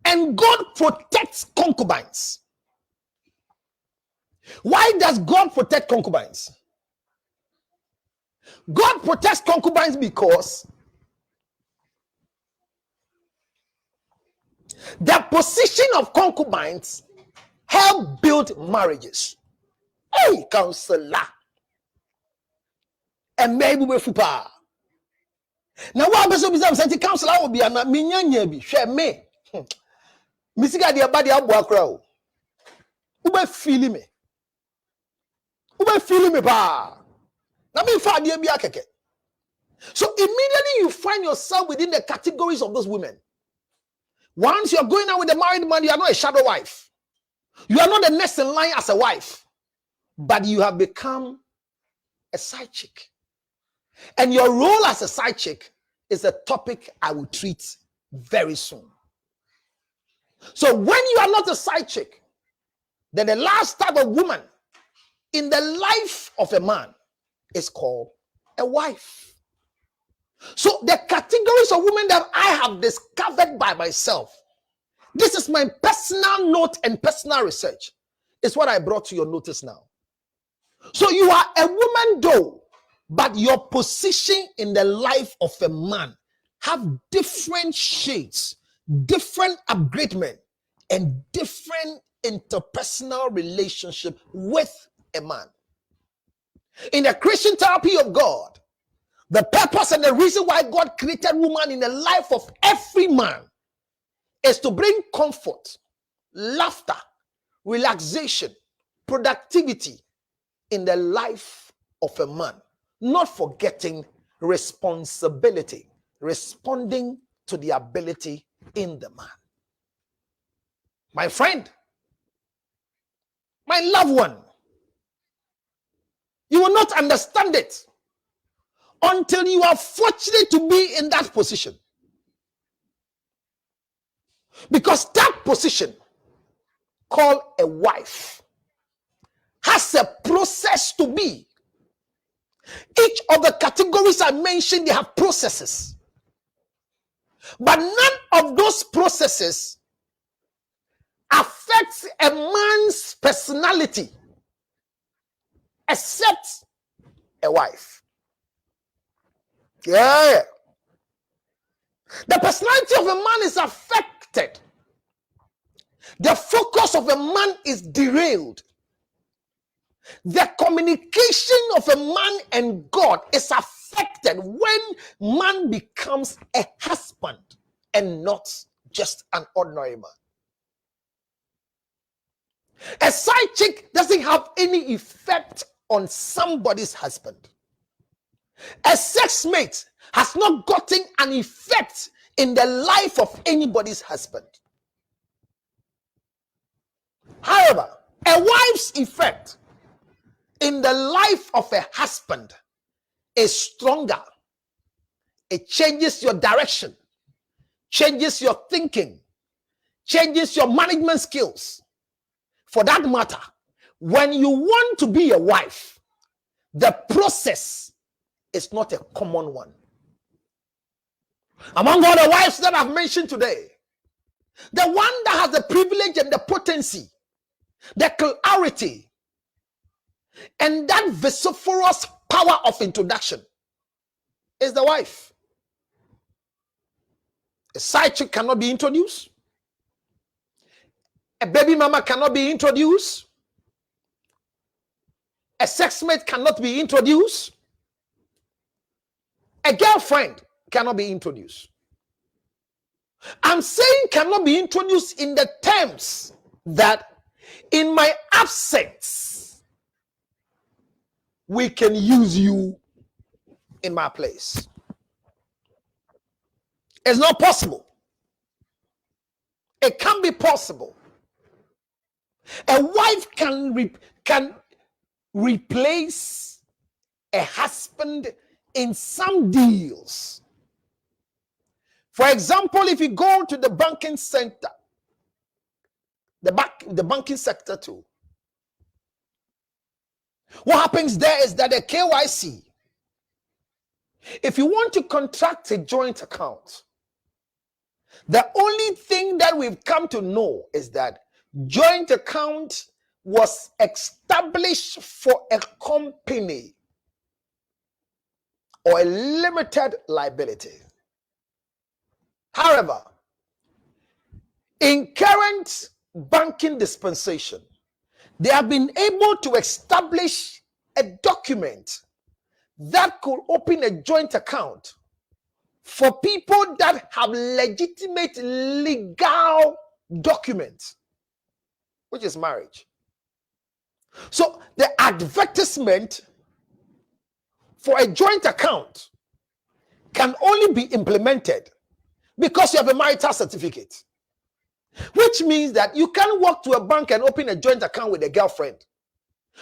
And God protects concubines. Why does God protect concubines? God protects concubines because the position of concubines help build marriages. Hey, counselor. And maybe we fupa. Now what person be say counselor will be na minyanya bi hwe me. Misika de ba de abo akra o. Ube feel me. Ube feel me pa. Na me fa de bi akeke. So immediately you find yourself within the categories of those women. Once you're going out with a married man, you are not a shadow wife. You are not the next in line as a wife, but you have become a side chick. And your role as a side chick is a topic I will treat very soon. So when you are not a side chick, then the last type of woman in the life of a man is called a wife. So the categories of women that I have discovered by myself, this is my personal note and personal research, is what I brought to your notice now. So you are a woman though, but your position in the life of a man have different shades, different upgradement, and different interpersonal relationship with a man. In the Christian therapy of God, the purpose and the reason why God created woman in the life of every man is to bring comfort, laughter, relaxation, productivity in the life of a man, not forgetting responsibility, responding to the ability in the man. My friend, my loved one, you will not understand it until you are fortunate to be in that position. Because that position, called a wife, has a process to be. Each of the categories I mentioned, they have processes. But none of those processes affects a man's personality except a wife. Yeah. The personality of a man is affected. The focus of a man is derailed. The communication of a man and God is affected when man becomes a husband and not just an ordinary man. A side chick doesn't have any effect on somebody's husband. A sex mate has not gotten an effect in the life of anybody's husband. However, a wife's effect in the life of a husband is stronger. It changes your direction, changes your thinking, changes your management skills. For that matter, when you want to be a wife, the process is not a common one. Among all the wives that I've mentioned today, the one that has the privilege and the potency, the clarity, and that vociferous power of introduction is the wife. A side chick cannot be introduced. A baby mama cannot be introduced. A sex mate cannot be introduced. A girlfriend cannot be introduced. I'm saying cannot be introduced in the terms that in my absence, we can use you in my place. It's not possible. It can be possible. A wife can replace a husband in some deals. For example, if you go to the banking center, the banking sector too, what happens there is that the KYC, if you want to contract a joint account, the only thing that we we've come to know is that joint account was established for a company or a limited liability. However, in current banking dispensation, they have been able to establish a document that could open a joint account for people that have legitimate legal documents, which is marriage. So the advertisement for a joint account can only be implemented because you have a marital certificate, which means that you can't walk to a bank and open a joint account with a girlfriend.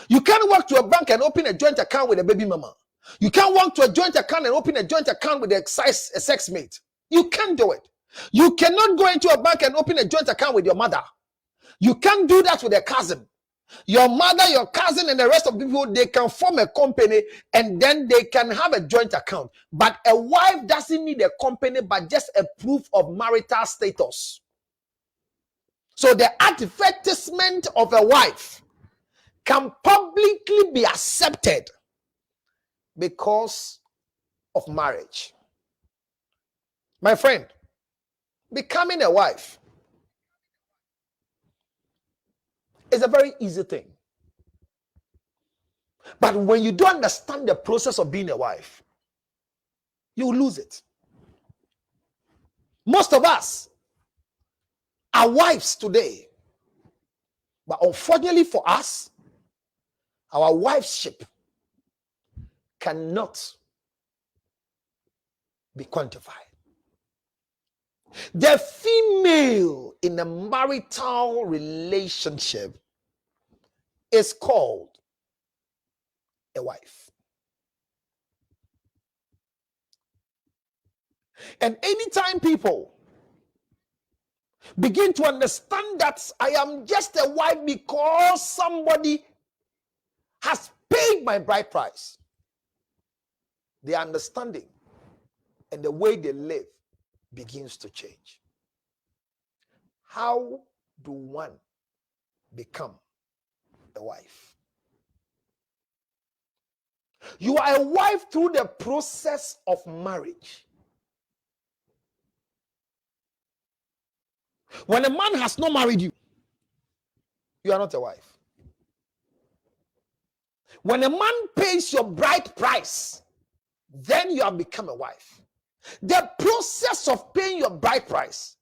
You can't walk to a bank and open a joint account with a baby mama. You can't walk to a joint account and open a joint account with a sex mate. You can't do it. You cannot go into a bank and open a joint account with your mother. You can't do that with a cousin. Your mother, your cousin, and the rest of the people, they can form a company and then they can have a joint account. But a wife doesn't need a company, but just a proof of marital status. So the advertisement of a wife can publicly be accepted because of marriage. My friend, becoming a wife is a very easy thing. But when you don't understand the process of being a wife, you lose it. Most of us are wives today. But unfortunately for us, our wifeship cannot be quantified. The female in a marital relationship is called a wife. And anytime people begin to understand that I am just a wife because somebody has paid my bride price, their understanding and the way they live begins to change. How do one become a wife? You are a wife through the process of marriage. When a man has not married you, you are not a wife. When a man pays your bride price, then you have become a wife. The process of paying your bride price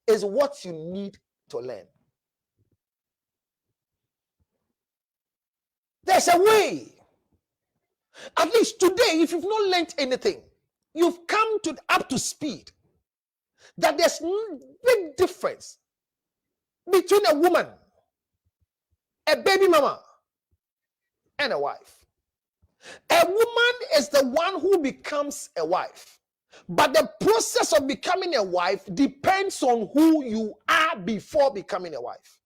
is what you need to learn. There's a way. At least today, if you've not learned anything, you've come up to speed that there's a big difference between a woman, a baby mama, and a wife. A woman is the one who becomes a wife. But the process of becoming a wife depends on who you are before becoming a wife.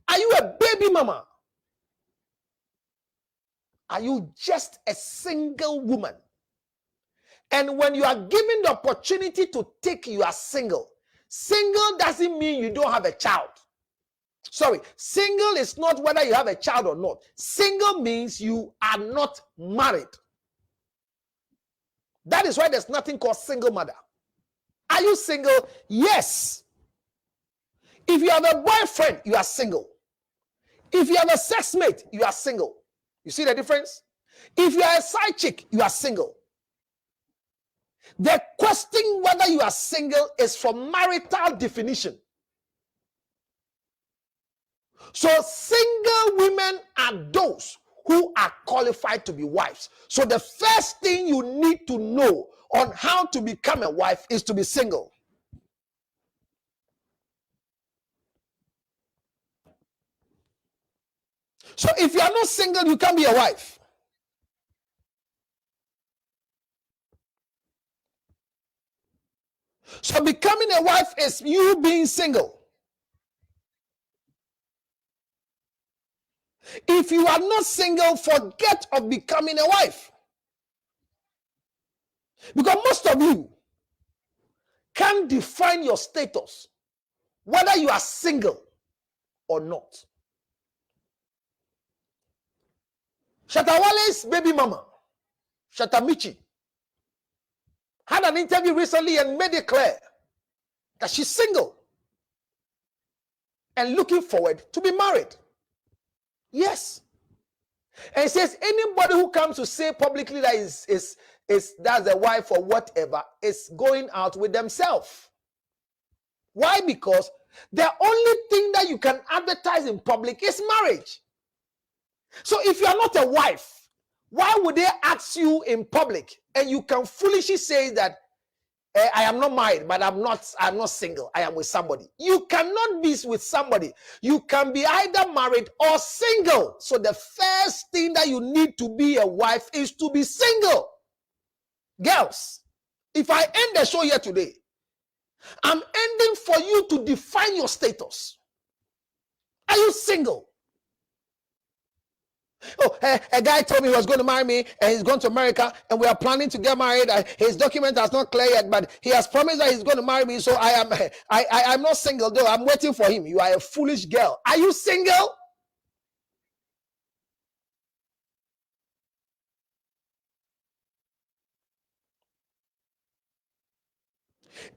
Are you a baby mama? Are you just a single woman? And when you are given the opportunity to take, you are single. Single doesn't mean you don't have a child. Sorry, single is not whether you have a child or not. Single means you are not married. That is why there's nothing called single mother. Are you single? Yes. If you have a boyfriend, you are single. If you have a sex mate, you are single. You see the difference? If you are a side chick, you are single. The question whether you are single is from marital definition. So single women are those who are qualified to be wives. So the first thing you need to know on how to become a wife is to be single. So if you are not single, you can't be a wife. So becoming a wife is you being single. If you are not single, forget of becoming a wife. Because most of you can't define your status whether you are single or not. Shatta Wale's baby mama, Shatta Michi, had an interview recently and made it clear that she's single and looking forward to be married. Yes. And says anybody who comes to say publicly that is that's a wife or whatever is going out with themselves. Why? Because the only thing that you can advertise in public is marriage. So if you are not a wife, why would they ask you in public and you can foolishly say that I am not married, but I'm not single. I am with somebody. You cannot be with somebody. You can be either married or single. So the first thing that you need to be a wife is to be single. Girls, if I end the show here today, I'm ending for you to define your status. Are you single? Oh, a guy told me he was going to marry me and he's going to America and we are planning to get married. His document has not cleared yet, but he has promised that he's going to marry me. So I'm not single though. I'm waiting for him. You are a foolish girl. Are you single?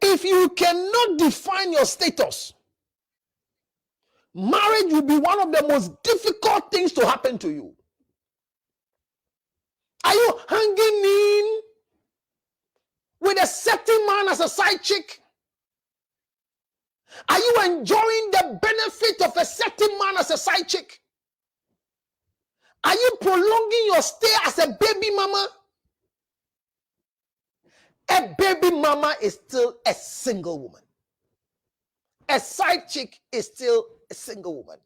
If you cannot define your status, marriage will be one of the most difficult things to happen to you. Are you hanging in with a certain man as a side chick? Are you enjoying the benefit of a certain man as a side chick? Are you prolonging your stay as a baby mama? A baby mama is still a single woman. A side chick is still a single woman.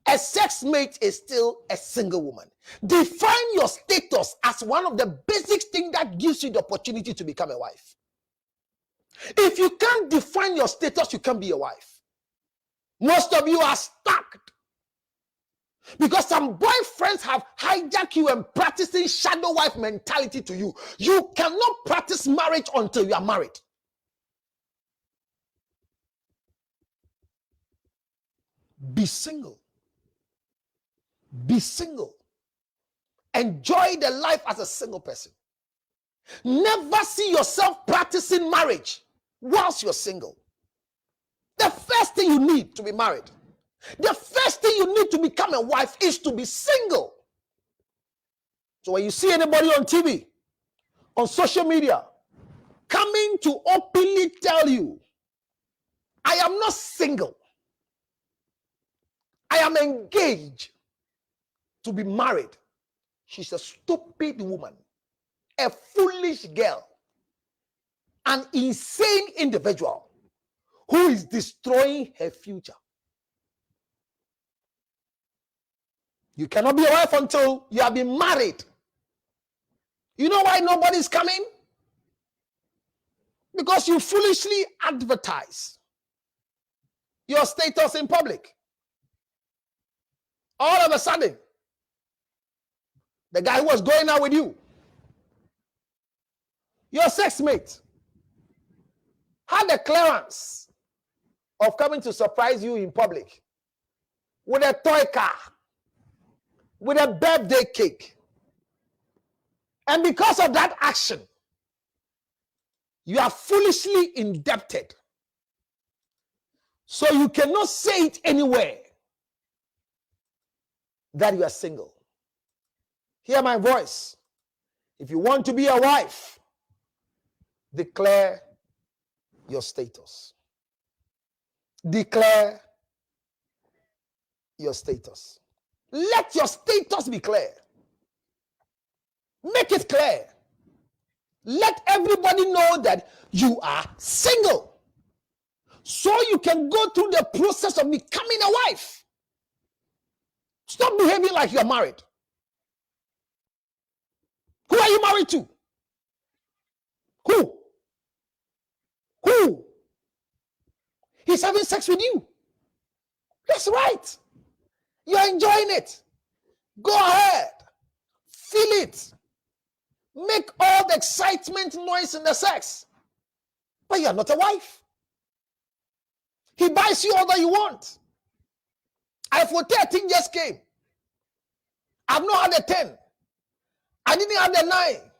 A sex mate is still a single woman. Define your status as one of the basic things that gives you the opportunity to become a wife. If you can't define your status, you can't be a wife. Most of you are stuck because some boyfriends have hijacked you and practicing shadow wife mentality to you. You cannot practice marriage until you are married. Be single. Be single. Enjoy the life as a single person. Never see yourself practicing marriage whilst you're single. The first thing you need to be married, the first thing you need to become a wife is to be single. So when you see anybody on TV, on social media, coming to openly tell you, I am not single, I am engaged to be married, she's a stupid woman, a foolish girl, an insane individual who is destroying her future. You cannot be a wife until you have been married. You know why nobody's coming? Because you foolishly advertise your status in public. All of a sudden, the guy who was going out with you, your sex mate, had the clearance of coming to surprise you in public with a toy car, with a birthday cake. And because of that action, you are foolishly indebted. So you cannot say it anywhere that you are single. Hear my voice. If you want to be a wife, declare your status. Declare your status. Let your status be clear. Make it clear. Let everybody know that you are single, so you can go through the process of becoming a wife. Stop behaving like you're married. Who are you married to? Who? Who? He's having sex with you. That's right. You're enjoying it. Go ahead. Feel it. Make all the excitement noise in the sex. But you're not a wife. He buys you all that you want. iPhone 13 just came. I've not had the 10. I didn't have the 9.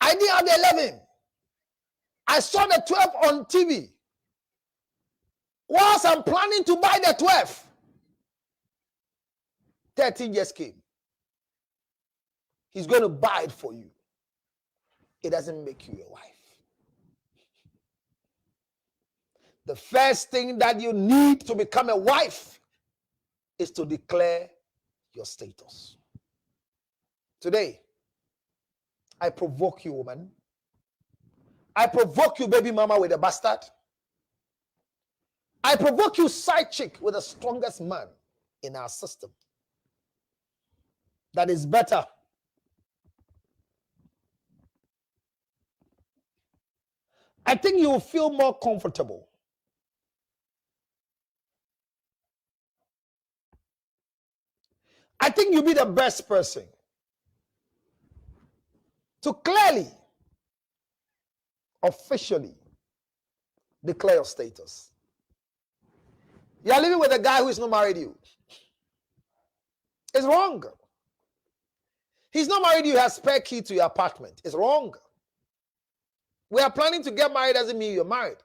I didn't have the 11. I saw the 12 on TV. Whilst I'm planning to buy the 12, 13 just came. He's going to buy it for you. It doesn't make you a wife. The first thing that you need to become a wife is to declare your status. Today, I provoke you, woman. I provoke you, baby mama with a bastard. I provoke you, side chick with the strongest man in our system. That is better. I think you will feel more comfortable. I think you'll be the best person to clearly, officially declare your status. You are living with a guy who is not married to you. It's wrong. He's not married to you, he has spare key to your apartment. It's wrong. We are planning to get married doesn't mean you're married.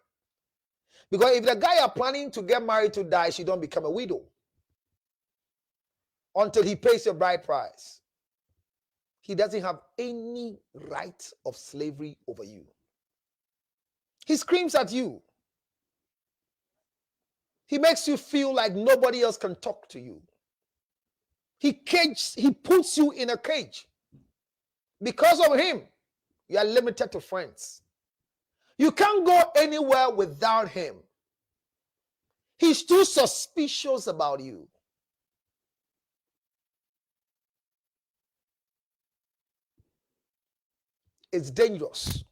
Because if the guy you're planning to get married to dies, you don't become a widow. Until he pays your bride price. He doesn't have any right of slavery over you. He screams at you. He makes you feel like nobody else can talk to you. He puts you in a cage. Because of him, you are limited to friends. You can't go anywhere without him. He's too suspicious about you. It's dangerous.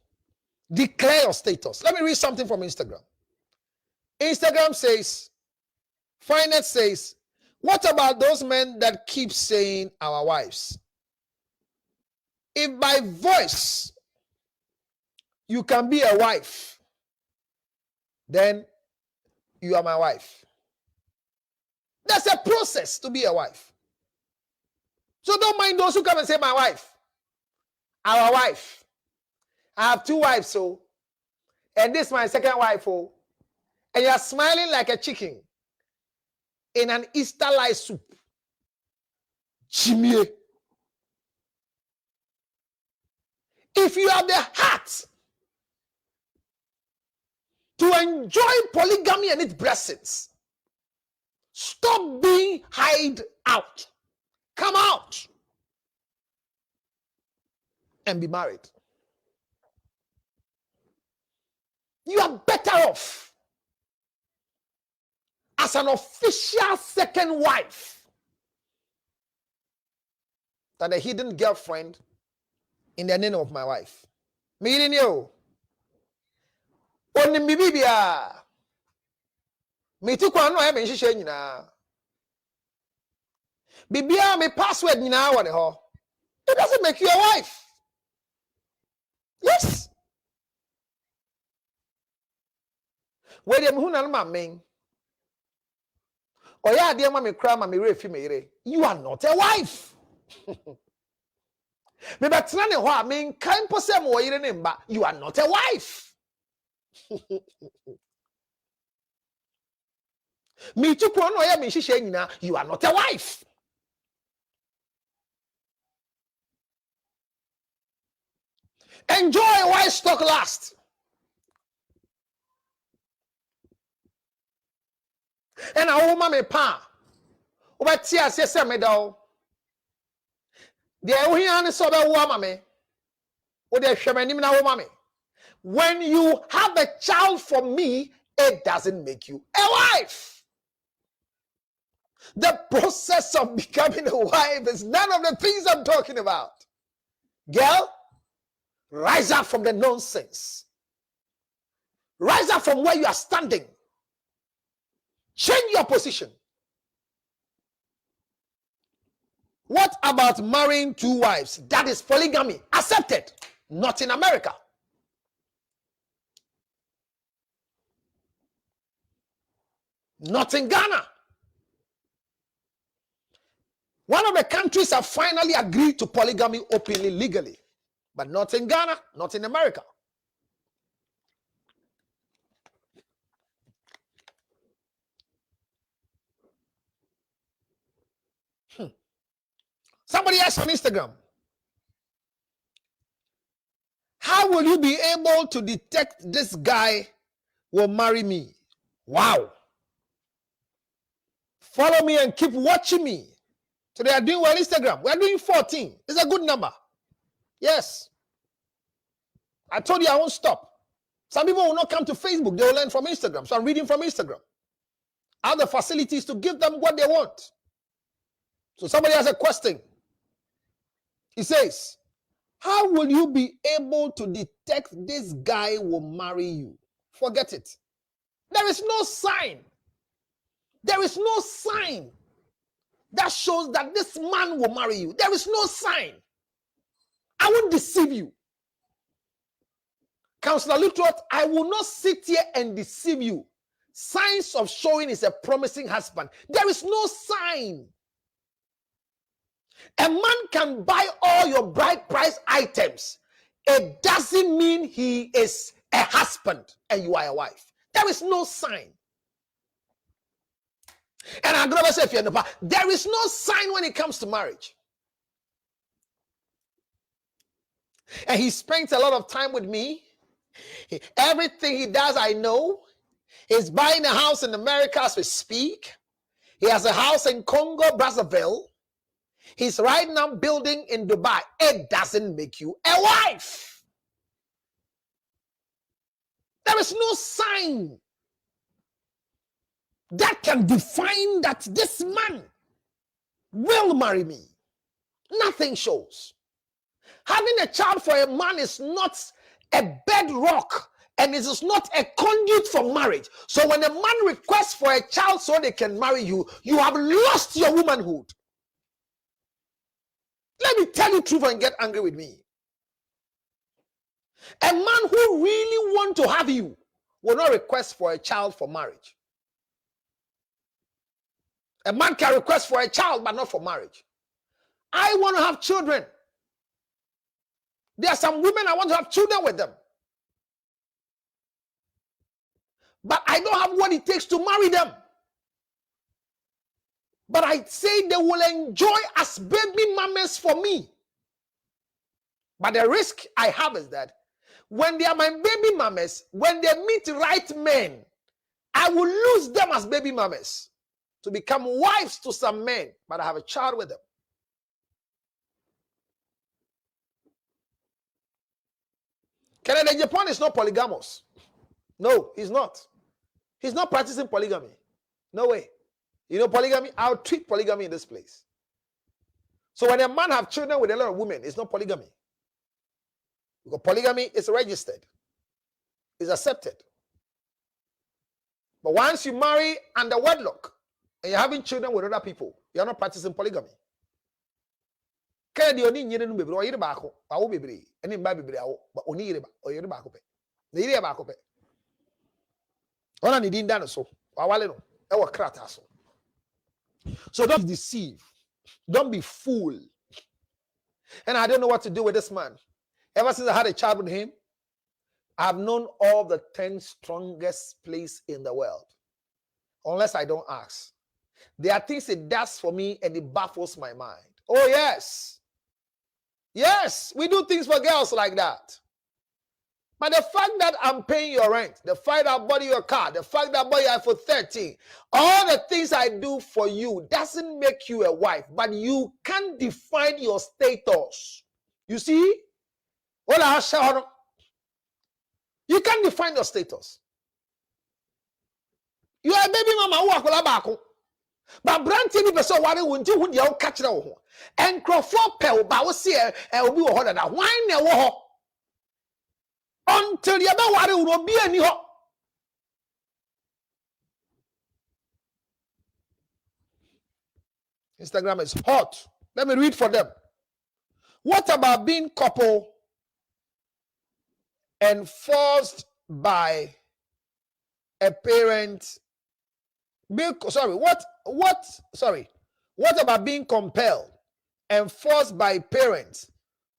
Declare your status. Let me read something from Instagram. Instagram says, Finance says, what about those men that keep saying our wives? If by voice you can be a wife, then you are my wife. There's a process to be a wife. So don't mind those who come and say my wife, our wife. I have 2 wives, so, and this is my second wife, oh, and you're smiling like a chicken in an Easter light soup. Jimmy. If you have the heart to enjoy polygamy and its blessings, stop being hide out. Come out and be married. You are better off as an official second wife than a hidden girlfriend in the name of my wife. Meaning you. Only me bibia. Me too kwa no e me hihye nyina. Bibia me password nyina wa ne ho. It doesn't make you a wife. Yes. Where them who na ma men. Oya ade ma me kra ma me refi me ire. You are not a wife. Me betra ne ho a me kan posem wo ire ne mba. You are not a wife. Me too kwa no ya me hihye nyina. You are not a wife. Enjoy while stock last. And a woman me pa. Oba tia se me do. De wo hian so be wo ma me. O de hwemanim na wo ma me. When you have a child from me, it doesn't make you a wife. The process of becoming a wife is none of the things I'm talking about. Girl, rise up from the nonsense. Rise up from where you are standing. Change your position. What about marrying 2 wives? That is polygamy. Accepted. Not in America. Not in Ghana. One of the countries have finally agreed to polygamy openly, legally, but not in Ghana, not in America. Somebody asked on Instagram, how will you be able to detect this guy will marry me? Wow. Follow me and keep watching me. So they are doing well on Instagram. We are doing 14. It's a good number. Yes. I told you I won't stop. Some people will not come to Facebook. They will learn from Instagram. So I'm reading from Instagram. I have the facilities to give them what they want. So somebody has a question. He says, how will you be able to detect this guy will marry you? Forget it. There is no sign. There is no sign that shows that this man will marry you. There is no sign. I won't deceive you. Counselor Luttrot, I will not sit here and deceive you. Signs of showing is a promising husband. There is no sign. A man can buy all your bride price items. It doesn't mean he is a husband and you are a wife. There is no sign. And I'm going to say, if you're in the past, there is no sign when it comes to marriage. And he spent a lot of time with me. Everything he does, I know. He's buying a house in America as we speak. He has a house in Congo, Brazzaville. He's right now building in Dubai. It doesn't make you a wife. There is no sign that can define that this man will marry me. Nothing shows. Having a child for a man is not a bedrock, and it is not a conduit for marriage. So when a man requests for a child so they can marry you, you have lost your womanhood. Let me tell you the truth and get angry with me. A man who really wants to have you will not request for a child for marriage. A man can request for a child, but not for marriage. I want to have children. There are some women I want to have children with them. But I don't have what it takes to marry them. But I say they will enjoy as baby mamas for me. But the risk I have is that when they are my baby mamas, when they meet right men, I will lose them as baby mamas to become wives to some men, but I have a child with them. Kennedy Japan is not polygamous. No, he's not. He's not practicing polygamy. No way. You know polygamy? I'll treat polygamy in this place. So when a man have children with a lot of women, it's not polygamy. Because polygamy is registered. It's accepted. But once you marry under wedlock, and you're having children with other people, you're not practicing polygamy. Kennedy only nyere no bebre oyire baako awo bebre ene mba bebre awo ba oni yire ba oyire baako pe na yire baako pe ona ni din dan so wawale no e wo krata so. So don't deceive, don't be fooled. And I don't know what to do with this man. Ever since I had a child with him, I've known all the 10 strongest places in the world, unless I don't ask. There are things it does for me and it baffles my mind. Oh yes. Yes, we do things for girls like that. But the fact that I'm paying your rent, the fact that I bought you a car, the fact that I bought you iPhone 13, all the things I do for you doesn't make you a wife, but you can't define your status. You see? You can't define your status. You are a baby mama who are back. But brandy ni person ware wonti hu dia o ka kire wo ho enkrofo pel ba wo se obi wo ho dada wan na wo ho until you be ware wo bi ani ho. Instagram is hot. Let me read for them. What about being couple and forced by a parent What about being compelled and forced by parents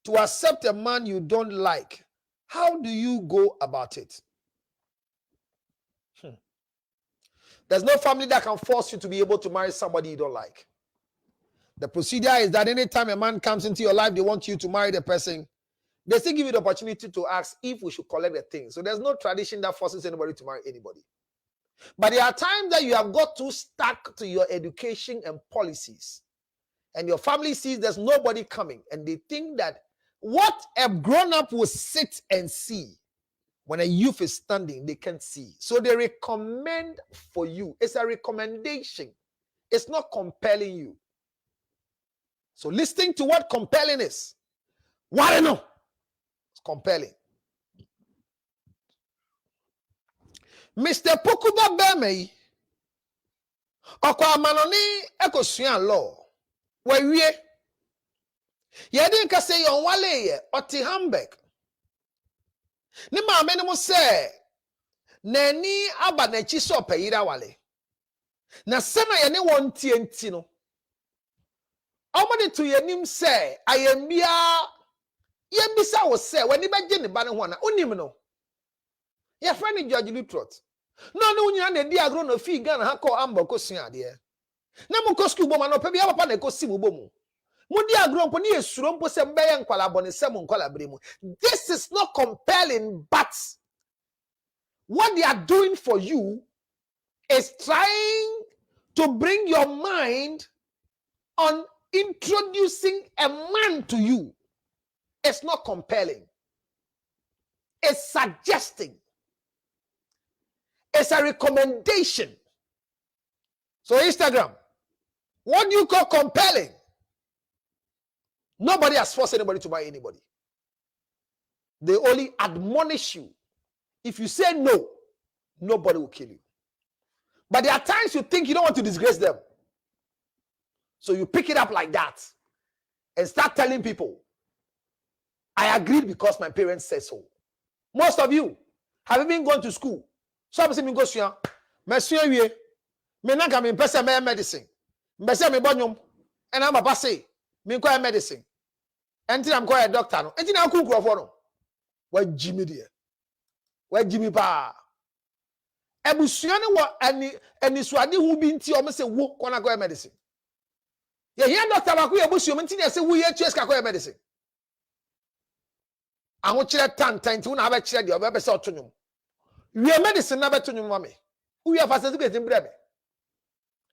to accept a man you don't like? How do you go about it? There's no family that can force you to be able to marry somebody you don't like. The procedure is that anytime a man comes into your life, they want you to marry the person. They still give you the opportunity to ask if we should collect the thing. So there's no tradition that forces anybody to marry anybody. But there are times that you have got too stuck to your education and policies, and your family sees there's nobody coming, and they think that what a grown-up will sit and see when a youth is standing, they can't see. So they recommend for you. It's a recommendation. It's not compelling you. So listening to what compelling is. What I know? It's compelling. Mr. Pokuba Beme, Okwa Manoni Ekosian law. Where ye didn't say yon wale oti Hamburg. Ni ma menemo se nani aba na chi so payira wale. Na sema ye ne won tienti no. Omode to yenim se ayembia ye bisa wo se wani beje ne ba ne ho na onim no. Ye friend George Lutrot. No unya na di agro no fi Ghana ha ko Hamburg ko sua de. Na mo ko school bo ma no pa bia papa na ko si mo bo mu. Mudi agro mpo ni esuro mpo se mbeye nkwala bone se mo nkwala bre mu. This is not compelling, but what they are doing for you is trying to bring your mind on introducing a man to you. It's not compelling. It's suggesting. It's a recommendation. So Instagram, what do you call compelling? Nobody has forced anybody to buy anybody. They only admonish you. If you say no, nobody will kill you. But there are times you think you don't want to disgrace them. So you pick it up like that and start telling people, I agreed because my parents said so. Most of you have been going to school. Some say me go sua, me sua wie, me na ka me pese me medicine. Me say me bonyum, and am papa say me go medicine. Enti am go a doctor no. Enti na ku krofo no. Wa jimi de. Wa jimi pa. Ebusua ne wo ani suade hu bi nti o me say wo kona go medicine. Ye here doctor ba ku ye busuo nti na say wo ye chase ka go medicine. Aho kire tantan nti wo na ba kire de o be say otonyum. We are medicine na beto nyum mame. We are facilitate mbrebe.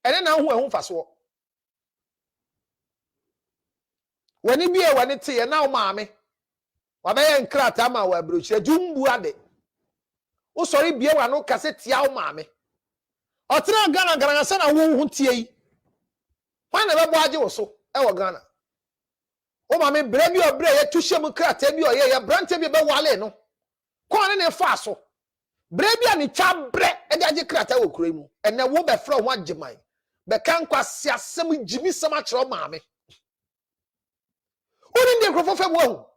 Ene na hu faso. Wani bie wani te na wo maame. Wa be ye nkrata ma wa brochire jumbu ade. Wo sori bie wa no kase tia wo maame. Otra Ghana Ghana se na wo hu tie yi. Wa na be bo age wo so e wo Ghana. Wo maame bre bi obre ye tuhye mu krata bi o ye brante bi be wale no. Ko ne ne fa so. Brebia ni chabre e de age krata wo kuro mu ene wo be fra ho ageman be kan kwase asem jimi sem a kiro maame oni de krofo fam wo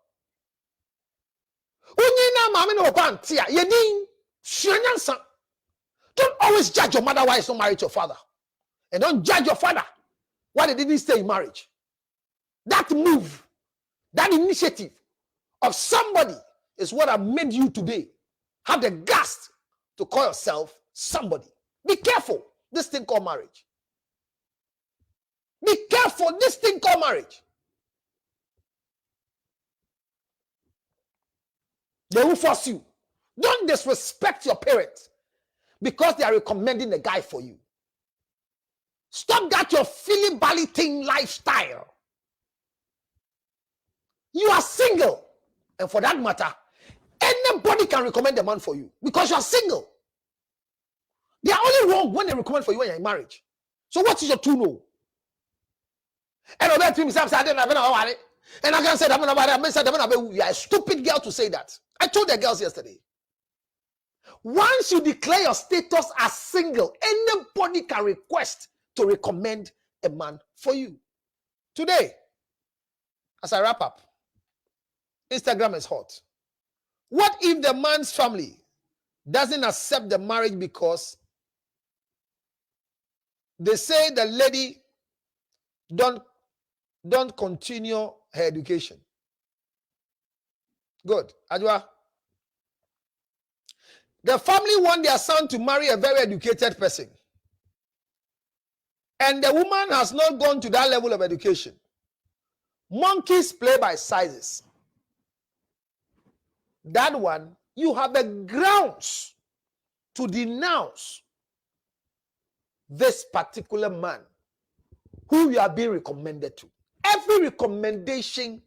onyi na maame no pante a ye din suanyansa. Don't always judge your mother why he's not married to your father, and don't judge your father why they didn't stay in marriage. That move, that initiative of somebody is what have made you today have the guts to call yourself somebody. Be careful, this thing called marriage. Be careful, this thing called marriage. They will force you. Don't disrespect your parents because they are recommending a guy for you. Stop that your filly-bally-ting lifestyle. You are single, and for that matter, anybody can recommend a man for you because you are single. They are only wrong when they recommend for you when you're in marriage. So what is your true no? And I bet himself said, and I can say that you are a stupid girl to say that. I told the girls yesterday. Once you declare your status as single, anybody can request to recommend a man for you. Today, as I wrap up, Instagram is hot. What if the man's family doesn't accept the marriage because they say the lady don't continue her education. Good. Adwa. The family want their son to marry a very educated person. And the woman has not gone to that level of education. Monkeys play by sizes. That one, you have the grounds to denounce this particular man who you are being recommended to. Every recommendation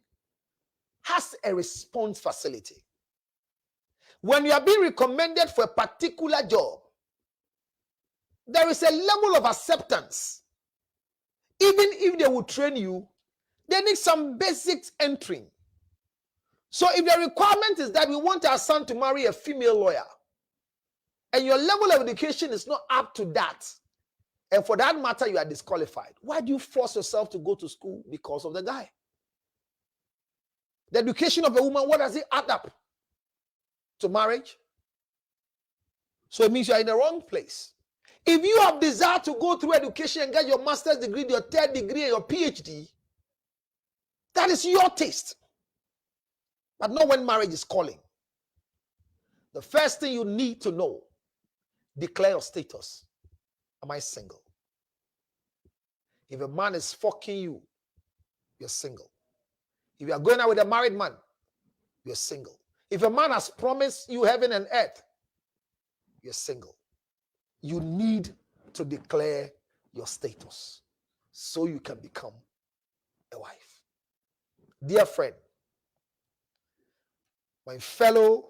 has a response facility. When you are being recommended for a particular job, there is a level of acceptance. Even if they will train you, they need some basics entering. So if the requirement is that we want our son to marry a female lawyer, and your level of education is not up to that, and for that matter, you are disqualified, why do you force yourself to go to school because of the guy? The education of a woman, what does it add up to marriage? So it means you are in the wrong place. If you have desire to go through education and get your master's degree, your third degree, and your PhD, that is your taste. But not when marriage is calling. The first thing you need to know, declare your status. Am I single? If a man is fucking you, you're single. If you are going out with a married man, you're single. If a man has promised you heaven and earth, you're single. You need to declare your status so you can become a wife. Dear friend, my fellow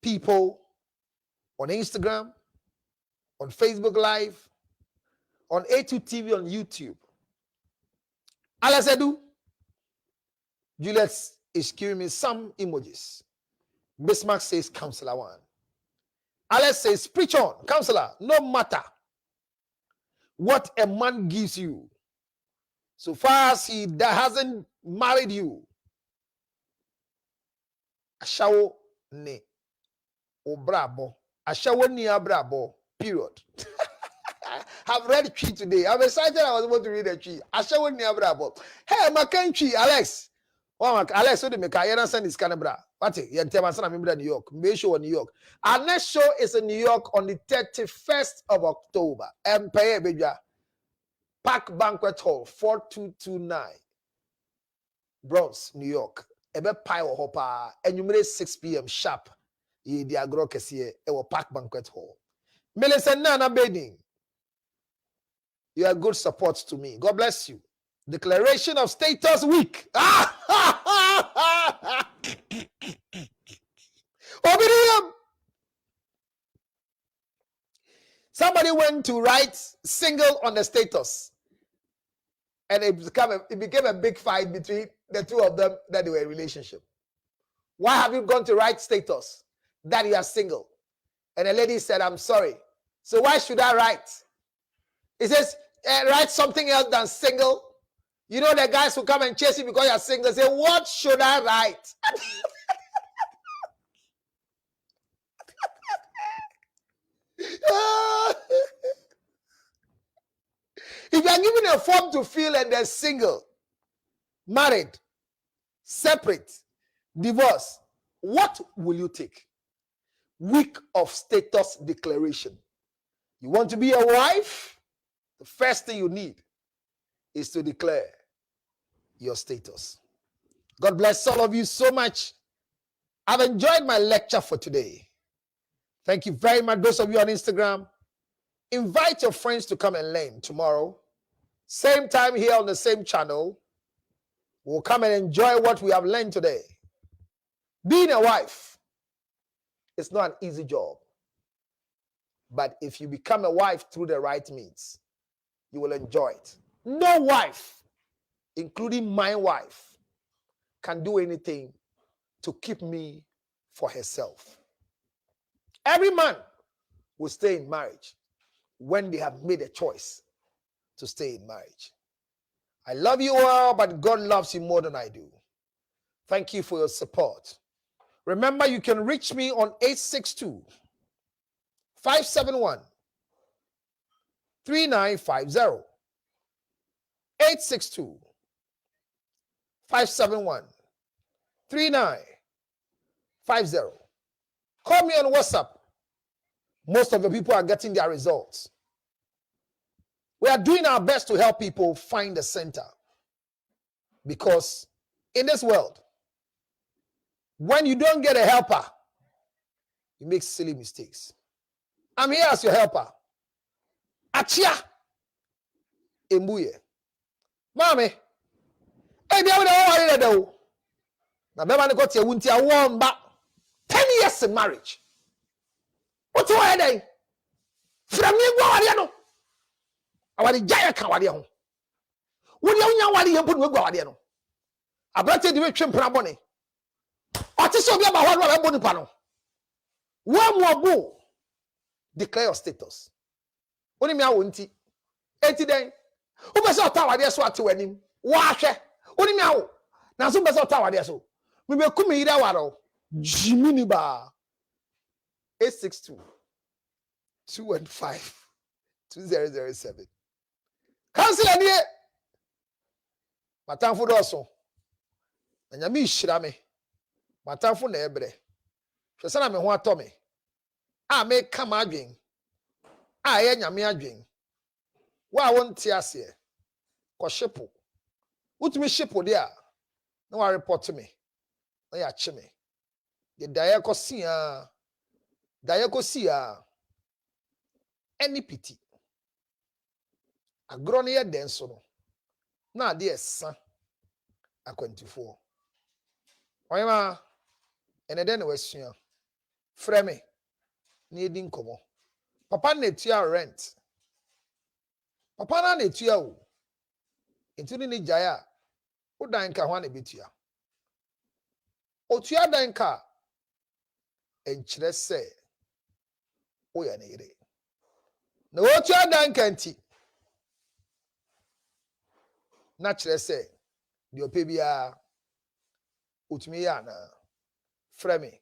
people on Instagram, on Facebook Live, on A2 TV, on YouTube, Alex Edu, Juliet is giving me some emojis. Bismarck says, Counselor 1. Alex says, preach on, counselor, no matter what a man gives you, so far as he hasn't married you, ashawo ne obrabo, ashawo ni abrabo, period. I've read the tree today. I'm excited I was able to read the tree. Ashawo ni abrabo. Hey, my country, Alex. Oh, Alex, so the Mekayana send is Canberra. What it? You tell me, I'm in New York. May show in New York. Our next show is in New York on the 31st of October. Empire, baby. Park Banquet Hall, 4229, Bronx, New York. Ebe pie or hopper. And you made 6 p.m. sharp. Ye the agro kesiye. Ewo Park Banquet Hall. Melissa Nana Beding. You are good support to me. God bless you. Declaration of Status Week. Obedience. Somebody went to write single on the status, and it became a big fight between the two of them that they were in a relationship. Why have you gone to write status that you are single? And the lady said, I'm sorry. So why should I write? He says, write something else than single. You know the guys who come and chase you because you're single say, what should I write? If you are given a form to fill and they're single, married, separate, divorced, what will you take? Week of status declaration. You want to be a wife? The first thing you need is to declare your status. God bless all of you so much. I've enjoyed my lecture for today. Thank you very much. Those of you on Instagram, invite your friends to come and learn tomorrow. Same time here on the same channel. We'll come and enjoy what we have learned today. Being a wife is not an easy job. But if you become a wife through the right means, you will enjoy it. No wife, including my wife, can do anything to keep me for herself. Every man will stay in marriage when they have made a choice to stay in marriage. I love you all, but God loves you more than I do. Thank you for your support. Remember, you can reach me on 862-571-99 3950 862 571 3950. Call me on WhatsApp. Most of the people are getting their results. We are doing our best to help people find the center. Because in this world, when you don't get a helper, you make silly mistakes. I'm here as your helper. Achia Embuye. Mami, hey, be able to do. Now, remember, got your winter warm back 10 years in marriage. What's your headache? From me, go. I want the giant Kawadian. Would you know what you put with Guardian? I brought you the rich and Praboni. What is so about what I'm Bonipano? One more boo. Declare your status. Only me, I won't eat. 80 days. Who was out tower there? Swat to him. Wash it. Only me out. Now, some better tower there. So we will come here. Jimmy Bar 862 215 2007. Cancel any. Matamfo doso. Na nyame hira me. Matamfo na ebre. Hwese na me ho atọ me. A me kama adwen. A ye nyame adwen. Wa wonte ase. Ko shipo. Utumi shipo de a. Na wa report me. Na ya che me. De daye ko sia. Daye ko sia. Any pity. Agro ne ye denso no. Na de esa akwantifo. Oyema ene de na wasua. Frɛ me na edi nkomo. Papa na etua rent. Papa na etua o. Entuni ni jaya. O dan ka ho na betua. Otua dan ka enkyerɛ sɛ o ya na ire. Na otua dan ka nti na kyerɛ sɛ de opɛ bia utumi ya na frɛ me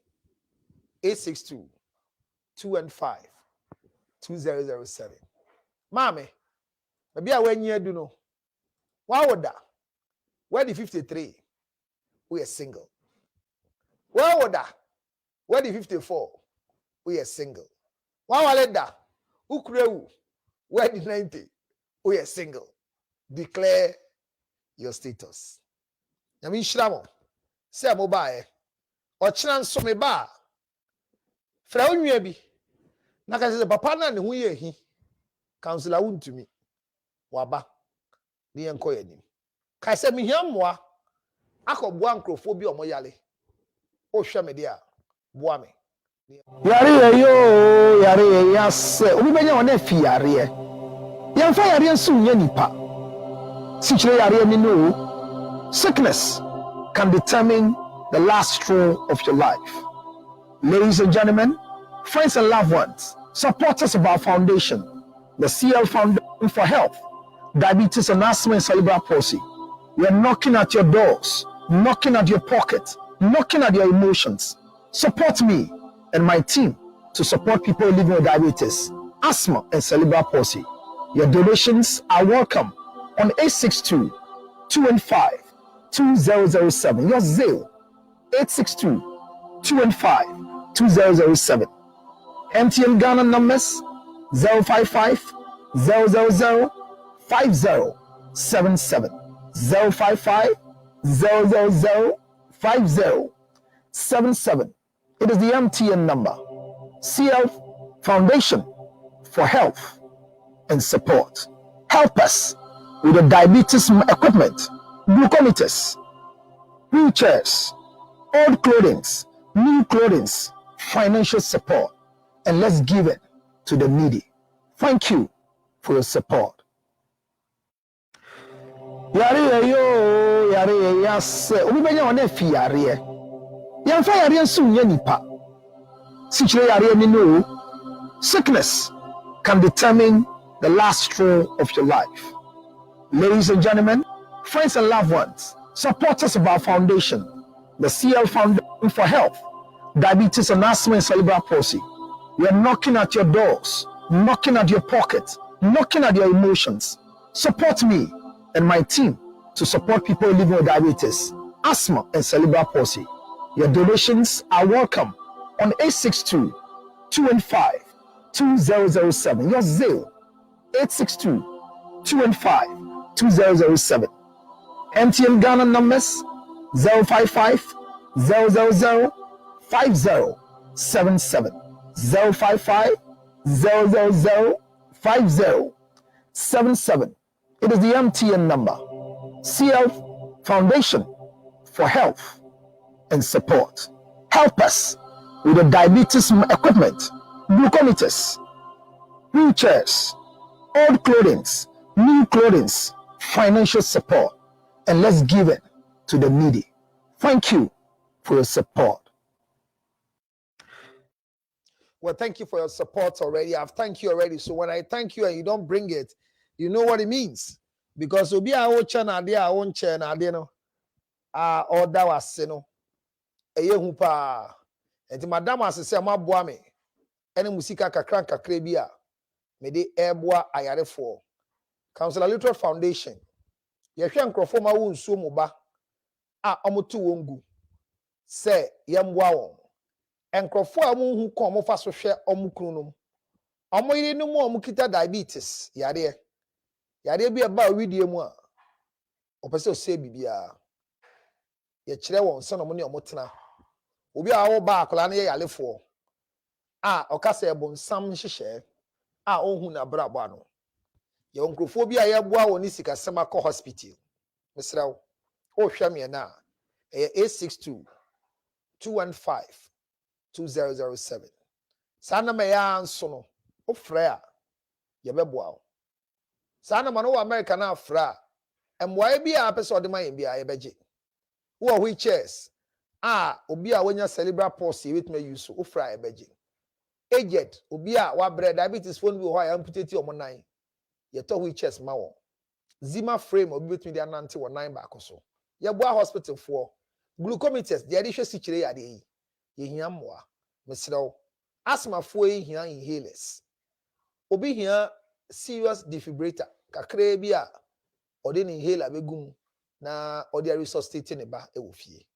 862 215 2007. Mame, maybe I when you do no. Why would that? Where the 53? We are single. Where would that? Where the 54? We are single. Why would that? Who crew? Where the 90? We are single. Declare your status. I mean, Shramo, say mobile. Or chance so me ba. Fra unye bi. Na ka se papa na ne ho ye hi. Counselor won to me. Waba. Ni enko ye nim. Ka se me hiammoa. Akọboa nkrofo bi omoyale. O hwe me dia. Boa me. Yare yo, yare yase. Obi benya wona fi yare. Yemfa yare nso nya nipa. Sichire yare ni no. Sickness can determine the last straw of your life. Ladies and gentlemen, friends and loved ones, supporters of our foundation, the CL Foundation for Health, Diabetes and Asthma and Cerebral Palsy. We are knocking at your doors, knocking at your pocket, knocking at your emotions. Support me and my team to support people living with diabetes, asthma, and cerebral palsy. Your donations are welcome on 862 215 2007. Your Zale 862 215 2007. MTN Ghana numbers 055 000 5077 055 000 5077. It is the MTN number. CL Foundation for Health and Support. Help us with the diabetes equipment, glucometers, wheelchairs, old clothing, new clothing, financial support, and let's give it to the needy. Thank you for your support. Yare yo, yare yase. Obi benya wona fi yare. Yemfa yare nso nya nipa. Sichire yare ni no. Sickness can determine the last straw of your life. Ladies and gentlemen, friends and loved ones, supporters of our foundation, the CL Foundation for Health, Diabetes and Asthma and Cerebral Palsy. We are knocking at your doors, knocking at your pocket, knocking at your emotions. Support me and my team to support people living with diabetes, asthma, and cerebral palsy. Your donations are welcome on 862 215 2007. Your Zelle 862 215 2007. MTN Ghana numbers 055 000 5077 055 000 5077. It is the MTN number. CL Foundation for Health and Support. Help us with the diabetes equipment, glucometers, wheelchairs, old clothing, new clothing, financial support, and let's give it to the needy. Thank you for your support. Well, thank you for your support already. I've thanked you already. So when I thank you and you don't bring it, you know what it means. Because obi a wo chana ade a won che na ade no order wase no eye hu pa. Enti madam asese maboa me ene musika kakran kakra bi a me de eboa ayarefo. Councillor Literal Foundation. Ye hwe nkrofo ma wo nsuo mo ba a omoto wongu. Se yemboa won. Nkrofo a mo hu ko mo fa so hwe omukunu no. Omo yire no mo omukita diabetes yare. Yare bi eba widie mu a opese ose bibia. Ye kire won se no mo ne omotena. Obi a wo ba akola na ye yalefo. A okasa ebonsam hyehye a ohun na brabo ano. Ye nkrofo bi a ye boa won ni sikasema ko hospital. Mesrawo. O hwa me na. 862 215 2007. Sana me ya nso no. O frɛ a ye beboa wo. Sana ma no wo America na afra. Emwae bi a pese ode ma yen bia ye beje. Wo wheelchairs obi a wonya cerebral palsy wetuma use wo fra ye beje. Aged obi a wa bread diabetes phone bi ho ya amputate omonan. Ye to wheelchairs ma wo. Zima frame obi betumi de anante wo nan ba koso. Ye boa hospital for glucometers de ade hwe sikire ya de yi. Ye hia mmoa. Mesrew. Asthma fo yi hia inhalers. Obi hia serious defibrillator kakra bi a ode ni inhaler begum na ode resuscitate ne ba e wo fie.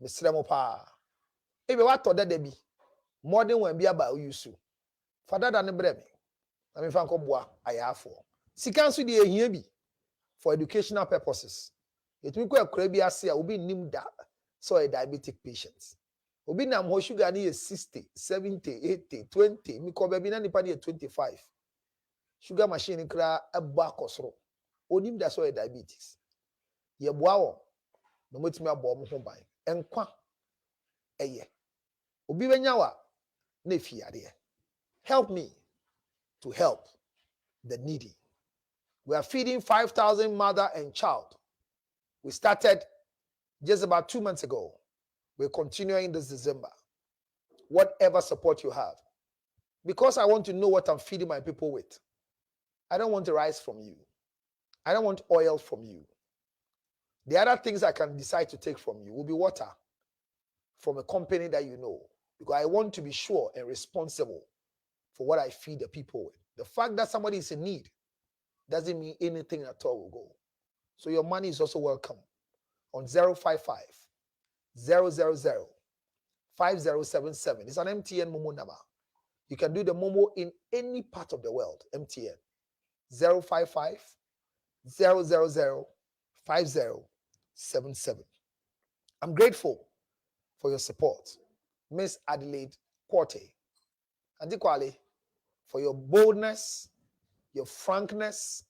Mesre mo pa. Ebe wa to dada bi. Modern one bi aba use. Fa dada ne bre me. Na me fa nko boa ayafo. Sika nso de ehia bi for educational purposes. Etumi ko akura bi ase a obi nim da so a diabetic patient. Obi na mo sugar ni 60, 70, 80, 20, mi ko ba bi na nipa ni 25. Sugar machine kra eba akosoro. Onim da so a diabetes. Ye boa wo no motumi abo mo ho ban. Enkwa eye. Obi benya wa na fiade. Help me to help the needy. We are feeding 5,000 mother and child. We started just about 2 months ago. We're continuing this December. Whatever support you have. Because I want to know what I'm feeding my people with. I don't want rice from you. I don't want oil from you. The other things I can decide to take from you will be water from a company that you know. Because I want to be sure and responsible for what I feed the people with. The fact that somebody is in need doesn't mean anything at all will go. So your money is also welcome on 055 000 5077. It's an MTN Momo number. You can do the Momo in any part of the world. MTN 055 000 5077. I'm grateful for your support, Miss Adelaide Quarte. And equally for your boldness, your frankness,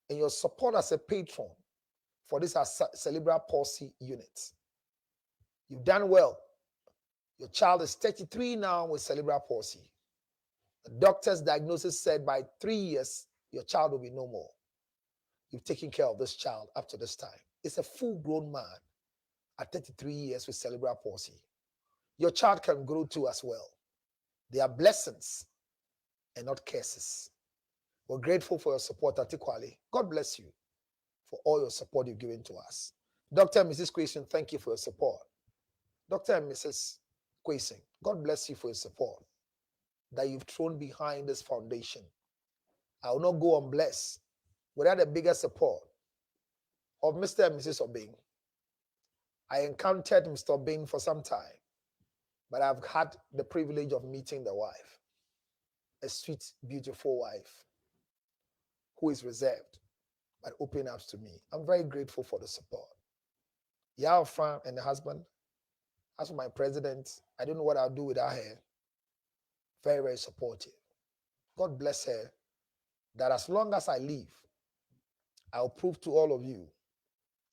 and your support as a patron for this cerebral palsy unit. You've done well. Your child is 33 now with cerebral palsy. The doctor's diagnosis said by 3 years, your child will be no more. You've taken care of this child up to this time. It's a full-grown man at 33 years with cerebral palsy. Your child can grow too as well. They are blessings and not curses. We're grateful for your support, Atikwale. God bless you for all your support you've given to us. Dr. and Mrs. Quayson, thank you for your support. Dr. and Mrs. Quayson, God bless you for your support that you've thrown behind this foundation. I will not go unblessed without the bigger support of Mr. and Mrs. Obeng. I encountered Mr. Obeng for some time, but I've had the privilege of meeting the wife, a sweet, beautiful wife who is reserved, but open up to me. I'm very grateful for the support. Yao Fran and the husband, as for my president, I don't know what I'll do without her. Very, very supportive. God bless her, that as long as I live, I'll prove to all of you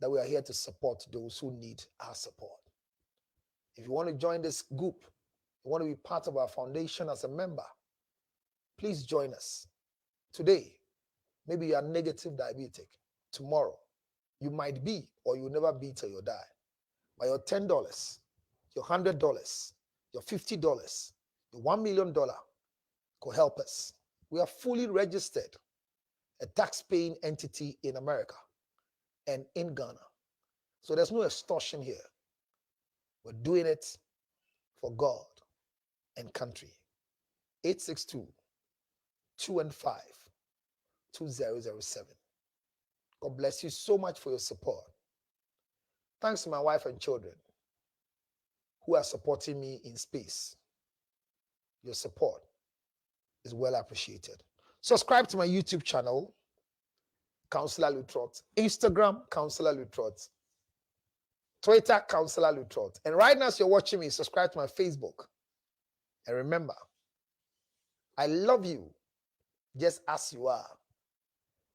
that we are here to support those who need our support. If you want to join this group, you want to be part of our foundation as a member, please join us. Today, maybe you are negative diabetic. Tomorrow, you might be, or you'll never be till you die. By your $10, your $100, your $50, your $1 million could help us. We are fully registered, a tax-paying entity in America and in Ghana. So there's no extortion here. We're doing it for God and country. 862-215-2007. God bless you so much for your support. Thanks to my wife and children who are supporting me in space. Your support is well appreciated. Subscribe to my YouTube channel, Counselor Lutrot, Instagram, Counselor Lutrot, Twitter, Counselor Lutrot. And right now, as you're watching me, subscribe to my Facebook. And remember, I love you just as you are.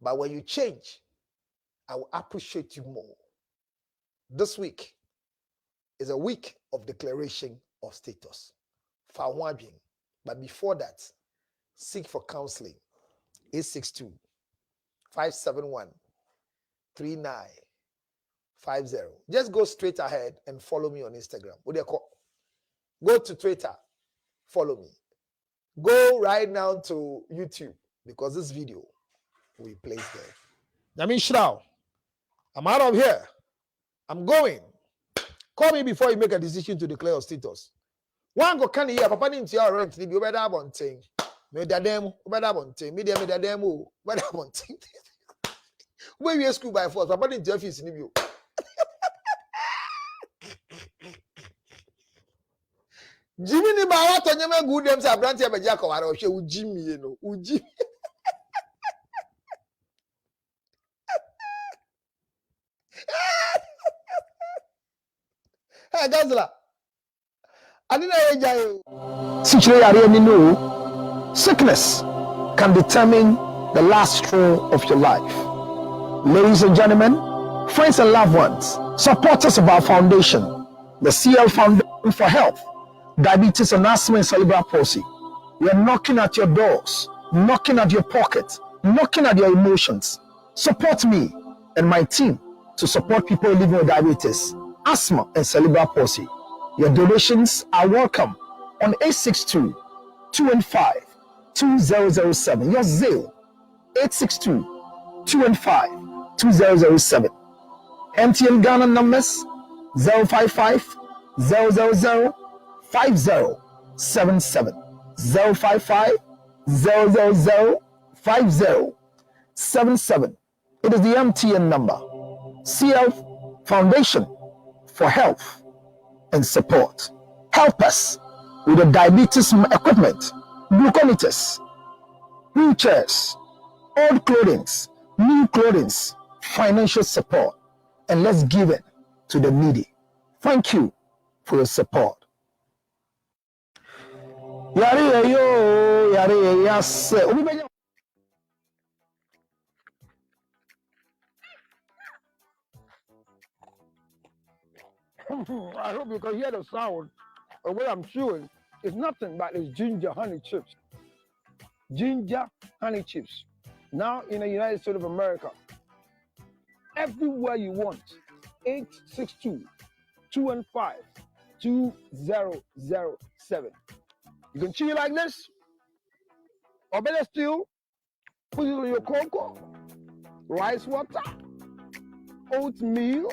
But when you change, I will appreciate you more. This week is a week of declaration of status. But before that, seek for counseling. 862-571-3950. Just go straight ahead and follow me on Instagram. Go to Twitter, follow me. Go right now to YouTube because this video will be placed there. Namin Shrao, I'm out of here. I'm going. Call me before you make a decision to declare your status. One go can hear Papa into your rent, you better have on thing. Me da demo, better have on thing. Me da demo, better have on thing. When we school by force, Papa into your office in you. Jimmy ni ba wa to nyama good dem say branch e be jack ware o hwe u Jimmy you know. U Jimmy. Hey Gazla. Sickness can determine the last straw of your life. Ladies and gentlemen, friends and loved ones, supporters of our foundation, the CL Foundation for Health, Diabetes and Asthma and Cerebral Palsy. We are knocking at your doors, knocking at your pocket, knocking at your emotions. Support me and my team to support people living with diabetes, asthma, and cerebral palsy. Your donations are welcome on 862-215-2007. Your Zelle, 862-215-2007. MTN Ghana numbers 055 000 5077. 055 000 5077. It is the MTN number. CL Foundation for Health and Support. Help us with the diabetes equipment, glucometers, wheelchairs, old clothing, new clothing, financial support, and let's give it to the needy. Thank you for your support. Yari yo, yari yes. I hope you can hear the sound of what I'm chewing. It's nothing but it's ginger honey chips. Ginger honey chips. Now in the United States of America, everywhere you want, 862-215-2007. You can chew it like this, or better still, put it on your cocoa, rice water, oatmeal.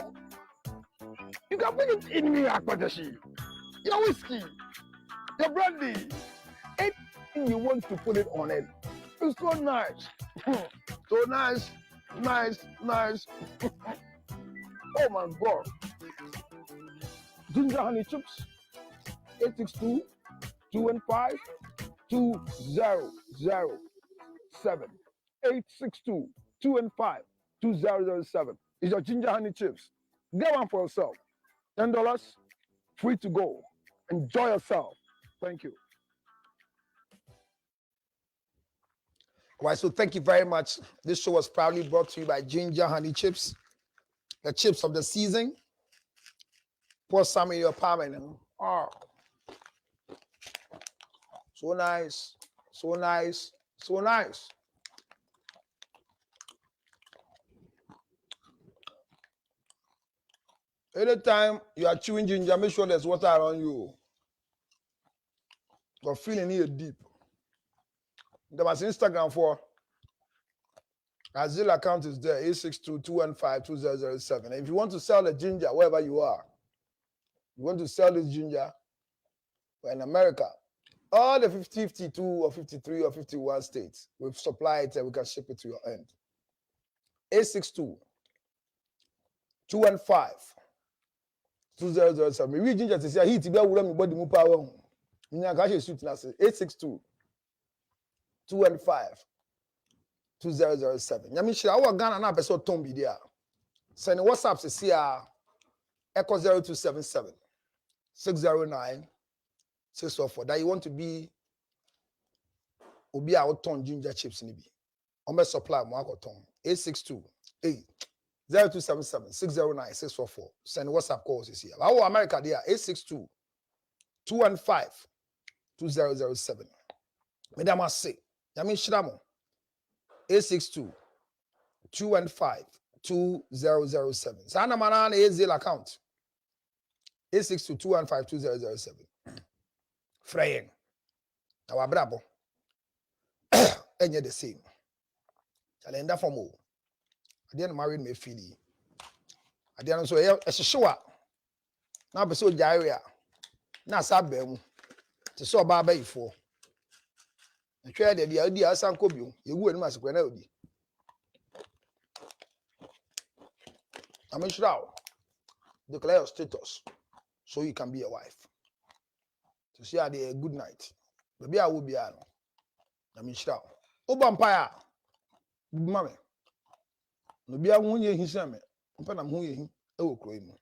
You can put it in your akpadashi, your whiskey, your brandy, anything you want to put it on it. It's so nice. So nice, nice, nice. Oh my God. Ginger honey chips. 862 215 2007. 862 215 2007. It's your ginger honey chips. Get one for yourself. $10, free to go. Enjoy yourself. Thank you. All right, so thank you very much. This show was proudly brought to you by Ginger Honey Chips, the chips of the season. Pour some in your palm and oh, so nice, so nice, so nice. Anytime you are chewing ginger, make sure there's water around you. You're feeling it deep. There was Instagram for our Zelle account is there, 862-215-2007. If you want to sell the ginger, wherever you are, you want to sell this ginger, we're in America, all the 52 or 53 or 51 states, we've supplied it and we can ship it to your end. 862-215-2007. We ginger to say, heat, you will body move power. 862-215-2007. Yamisha, our Ghana now person Tombi there. Send WhatsApp to see Echo 0277 609 604. That you want to be Obi out ton ginger chips nibi. Ome supply mo akoton 862 0277 609 644. Send WhatsApp calls this here. Our America there 862 215 2007. Madam I say, Yamin Shramo 862 215 2007. Sana manana Zelle account 862 215 2007. Fraying. Our brabo. Enye the same. Calendar for more. I didn't marry me Philly. I didn't so a show. Now be so diarrhea. Na sabem. To so baba ifo. I try the idea asan kobio. You go and mask when I would. I'm sure. Declare your status so you can be a wife. To see a good night. Baby, I will be an. I'm sure. Obampire. Mammy. No be a wound ye his same. Open a moon. Oh, cream.